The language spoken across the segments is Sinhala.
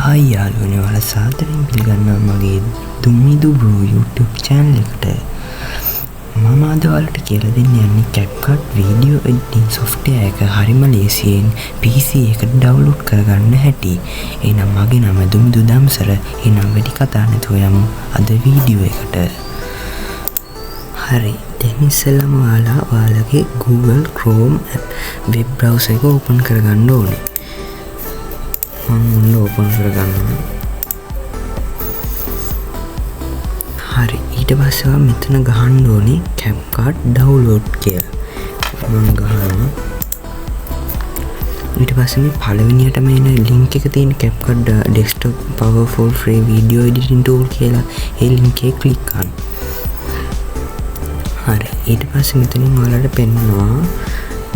හායි යාළුවනේ, ඔයාලා සාදරයෙන් පිළිගන්නවා මගේ දුම්මිදු බ්‍රෝ YouTube channel එකට. මම අද ඔයාලට කියලා දෙන්න යන්නේ CapCut video editing software එක හරිම ලේසියෙන් PC එකට download කරගන්න හැටි. එහෙනම් මගේ නම දුම්මිදු දම්සර. එහෙනම් වැඩි කතා නැතුව යමු අද වීඩියෝ එකට. හරි, දැන් ඉස්සෙල්ලාම ඔයාලගේ Google Chrome web browser එක open කරගන්න ඕනේ. මම ඕපන් කරගන්නවා. හරි, ඊට පස්සේ මෙතන ගහන්න ඕනේ CapCut download කියලා. මම ගහනවා. ඊට පස්සේ මේ පළවෙනියටම එන link එක තියෙන CapCut desktop powerful free video editing tool කියලා. ඒ link එක click කරන්න. හරි, ඊට පස්සේ මෙතනින් ඔයාලට පෙන්නනවා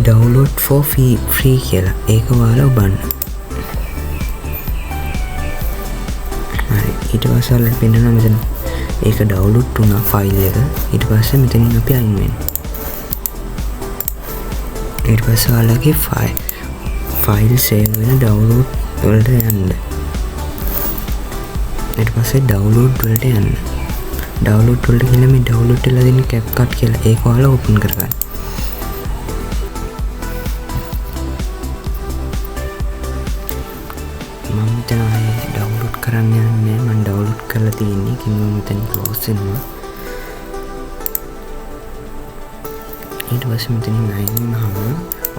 download for free කියලා. ඒක ඔයාලා ඔබන්න. ඊට පස්සේ ඔයාලට පෙන්නනවා මෙතන ඒක ඩවුන්ලෝඩ් වුණා ෆයිල් එක. ඊට පස්සේ මෙතනින් අපි අයින් වෙනවා. ඊට පස්සේ ඔයාලගේ ෆයිල් සේව් වෙන ඩවුන්ලෝඩ් වලට යන්න. ඊට පස්සේ ඩවුන්ලෝඩ් වලට යන්න. ඩවුන්ලෝඩ් වලට ගිහලා මේ ඩවුන්ලෝඩ් වෙලා තියෙන CapCut කියලා ඒක ඔයාලා ඕපන් කරගන්න. මම මෙතන ඩවුන්ලෝඩ් කරන්න යන්නේ. මම ඩවුන්ලෝඩ් කරලා තියෙන්නේ. කිව්වම මෙතන ක්ලෝස් වෙනවා. ඊට පස්සේ මෙතනින් අයින් වුණාම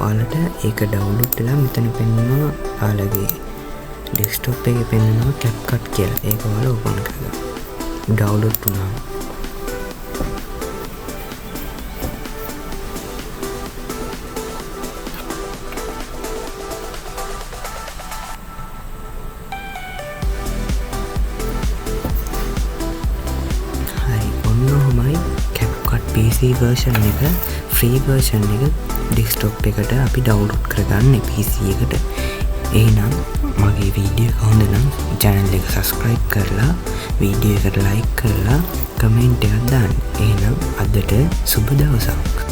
ඔයාලට ඒක ඩවුන්ලෝඩ් වෙලා මෙතන පෙන්නනවා ඔයාලගේ ඩෙස්ක්ටොප් එකේ පෙන්නනවා CapCut කියලා. ඒක ඔයාලා ඕපන් කරගන්න. ඩවුන්ලෝඩ් වුණා. CapCut PC version එක free version එක desktop එකට අපි download කරගන්න PC එකට. එහෙනම් මගේ වීඩියෝ එක හොඳ නම් channel එක subscribe කරලා වීඩියෝ එකට like කරලා comment එකක් දාන්න. එහෙනම් අදට සුබ දවසක්.